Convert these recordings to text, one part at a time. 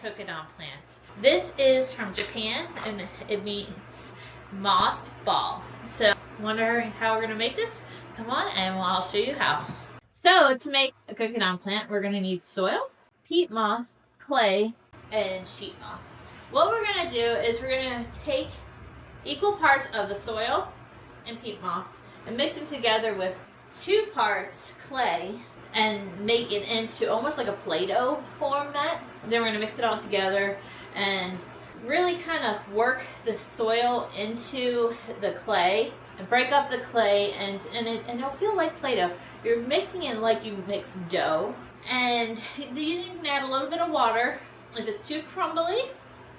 Kokedama plants. This is from Japan and it means moss ball. So, wondering how we're gonna make this? Come on and I'll show you how. So, to make a Kokedama plant, we're gonna need soil, peat moss, clay, and sheet moss. What we're gonna do is we're gonna take equal parts of the soil and peat moss and mix them together with 2 parts clay and make it into almost like a Play-Doh format. Then we're gonna mix it all together and really kind of work the soil into the clay and break up the clay and it'll feel like Play-Doh. You're mixing it like you mix dough, and you can add a little bit of water. If it's too crumbly,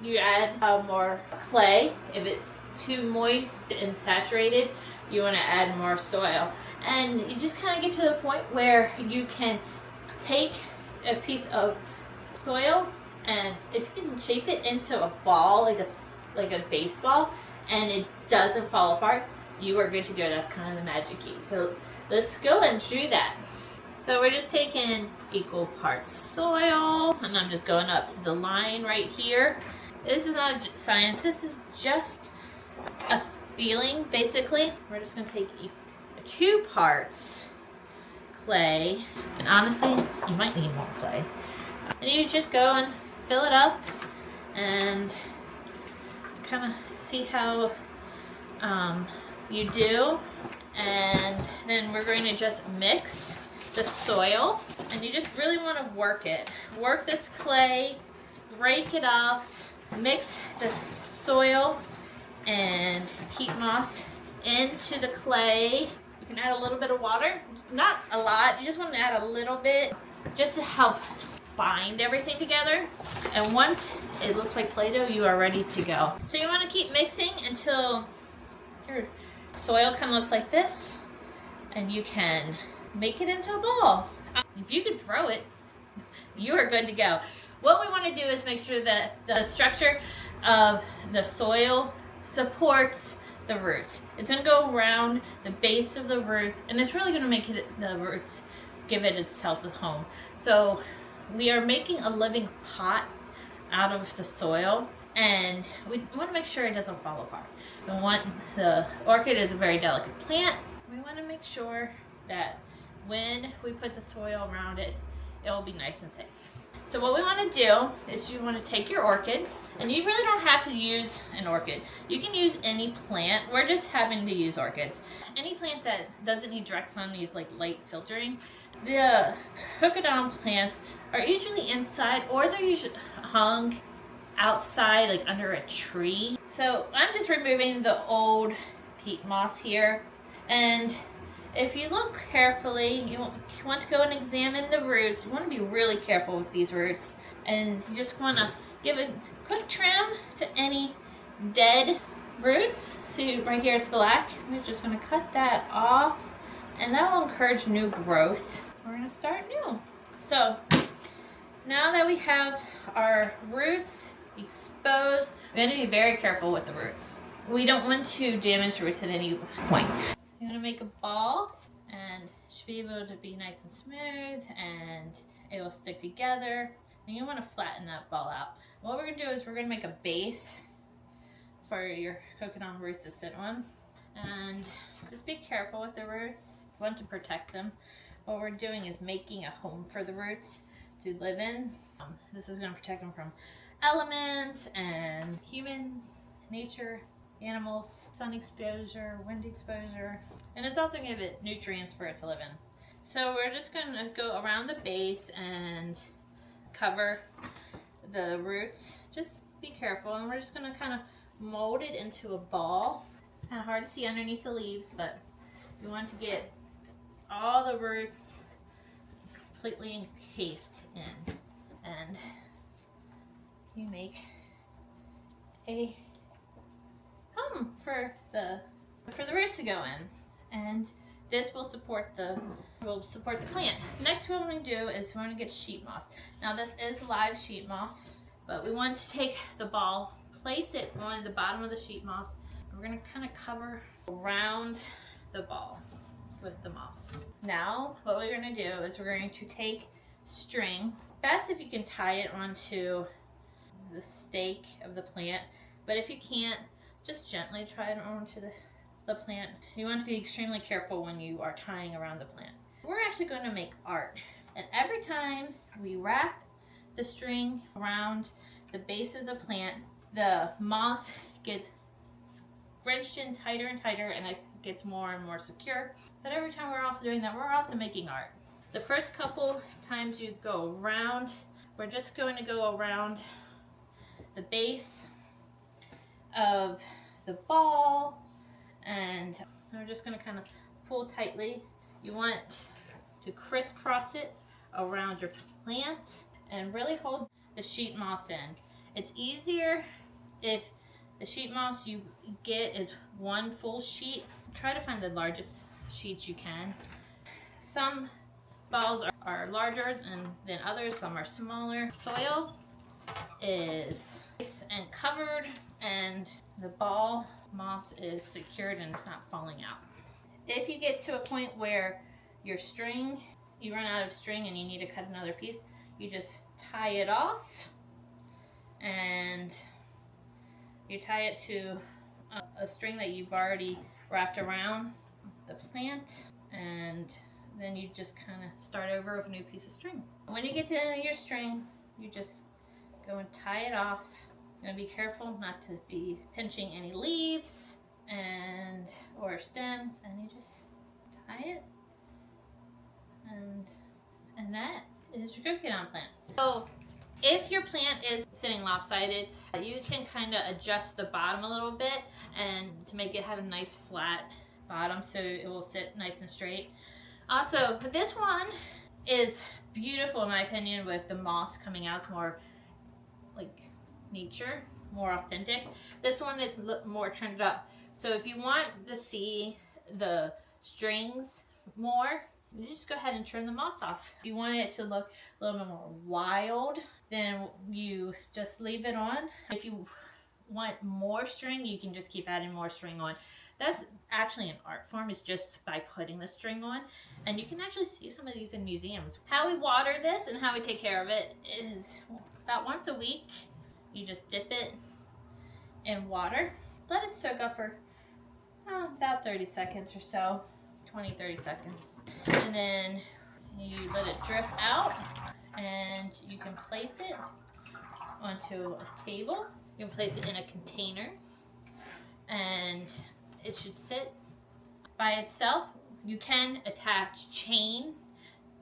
you add more clay. If it's too moist and saturated, you want to add more soil. And you just kind of get to the point where you can take a piece of soil, and if you can shape it into a ball, like a baseball, and it doesn't fall apart, you are good to go. That's kind of the magic key. So let's go and do that. So we're just taking equal parts soil, and I'm just going up to the line right here. This is not science. This is just a feeling, basically. We're just going to take 2 parts clay, and honestly, you might need more clay. And you just go and fill it up and kind of see how you do. And then we're going to just mix the soil, and you just really want to work it. Work this clay, break it up, mix the soil and peat moss into the clay. You can add a little bit of water, not a lot, you just want to add a little bit just to help bind everything together. And once it looks like Play-Doh, you are ready to go. So you want to keep mixing until your soil kind of looks like this, and you can make it into a ball. If you can throw it, you are good to go. What we want to do is make sure that the structure of the soil supports the roots. It's going to go around the base of the roots, and it's really going to make the roots give it itself a home. So we are making a living pot out of the soil, and we want to make sure it doesn't fall apart. The orchid is a very delicate plant. We want to make sure that when we put the soil around it, it will be nice and safe. So what we want to do is you want to take your orchid, and you really don't have to use an orchid. You can use any plant. We're just having to use orchids. Any plant that doesn't need direct sun needs like light filtering. The Kokedama plants are usually inside, or they're usually hung outside, like under a tree. So I'm just removing the old peat moss here, and if you look carefully, you want to go and examine the roots. You want to be really careful with these roots, and you just want to give a quick trim to any dead roots. See, right here it's black. We're just going to cut that off, and that will encourage new growth. We're going to start new. So now that we have our roots exposed, we have to be very careful with the roots. We don't want to damage the roots at any point. You're going to make a ball, and it should be able to be nice and smooth, and it will stick together. And you want to flatten that ball out. What we're going to do is we're going to make a base for your Kokedama roots to sit on. And just be careful with the roots. You want to protect them. What we're doing is making a home for the roots to live in. This is going to protect them from elements and humans, nature, animals, sun exposure, wind exposure, and it's also going to give it nutrients for it to live in. So we're just going to go around the base and cover the roots. Just be careful, and we're just going to kind of mold it into a ball. It's kind of hard to see underneath the leaves, but we want to get all the roots completely encased in, and you make a home for the roots to go in, and this will support the plant. Next, what we're going to do is we're going to get sheet moss. Now this is live sheet moss, but we want to take the ball, place it on the bottom of the sheet moss, and we're going to kind of cover around the ball with the moss. Now what we're going to do is we're going to take string. Best if you can tie it onto the stake of the plant. But if you can't, just gently try it onto the plant. You want to be extremely careful when you are tying around the plant. We're actually going to make art. And every time we wrap the string around the base of the plant, the moss gets wrenched in tighter and tighter, and it gets more and more secure. But every time we're also doing that, we're also making art. The first couple times you go around, we're just going to go around the base of the ball, and we're just going to kind of pull tightly. You want to crisscross it around your plants and really hold the sheet moss in. It's easier if the sheet moss you get is one full sheet. Try to find the largest sheets you can. Some balls are larger than others, some are smaller. Soil is nice and covered, and the ball moss is secured and it's not falling out. If you get to a point where your string, you run out of string and you need to cut another piece, you just tie it off, and you tie it to a string that you've already wrapped around the plant, and then you just kind of start over with a new piece of string. When you get to the end of your string, you just go and tie it off. You're gonna be careful not to be pinching any leaves or stems, and you just tie it, and that is your Kokedama plant. So if your plant is sitting lopsided, you can kind of adjust the bottom a little bit and to make it have a nice flat bottom so it will sit nice and straight. Also, this one is beautiful in my opinion with the moss coming out. It's more like nature, more authentic. This one is more trimmed up. So if you want to see the strings more, you just go ahead and trim the moss off. If you want it to look a little bit more wild, then you just leave it on. If you want more string, you can just keep adding more string on. That's actually an art form, is just by putting the string on. And you can actually see some of these in museums. How we water this and how we take care of it is about once a week. You just dip it in water. Let it soak up for about 30 seconds or so. 20-30 seconds, and then you let it drip out, and you can place it onto a table. You can place it in a container, and it should sit by itself. You can attach chain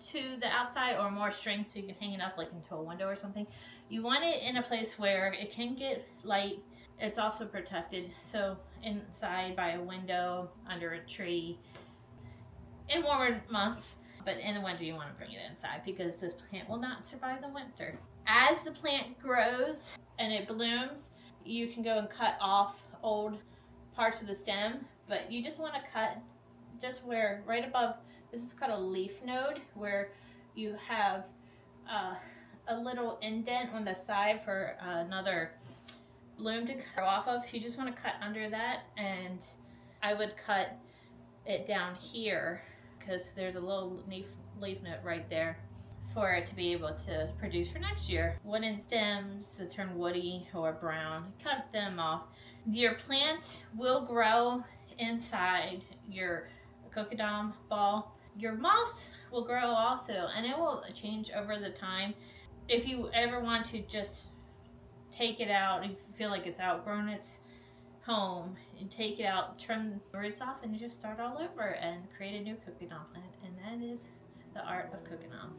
to the outside or more string so you can hang it up like into a window or something. You want it in a place where it can get light. It's also protected, so inside by a window, under a tree, in warmer months. But in the winter you want to bring it inside because this plant will not survive the winter. As the plant grows and it blooms, you can go and cut off old parts of the stem, but you just want to cut just where, right above, this is called a leaf node, where you have a little indent on the side for another bloom to grow off of. You just want to cut under that, and I would cut it down here because there's a little leaf node right there for it to be able to produce for next year. Wooden stems that turn woody or brown, cut them off. Your plant will grow inside your Kokedama ball. Your moss will grow also, and it will change over the time. If you ever want to just take it out, if you feel like it's outgrown its home, and take it out, trim the roots off, and you just start all over and create a new Kokedama plant. And that is the art of Kokedama.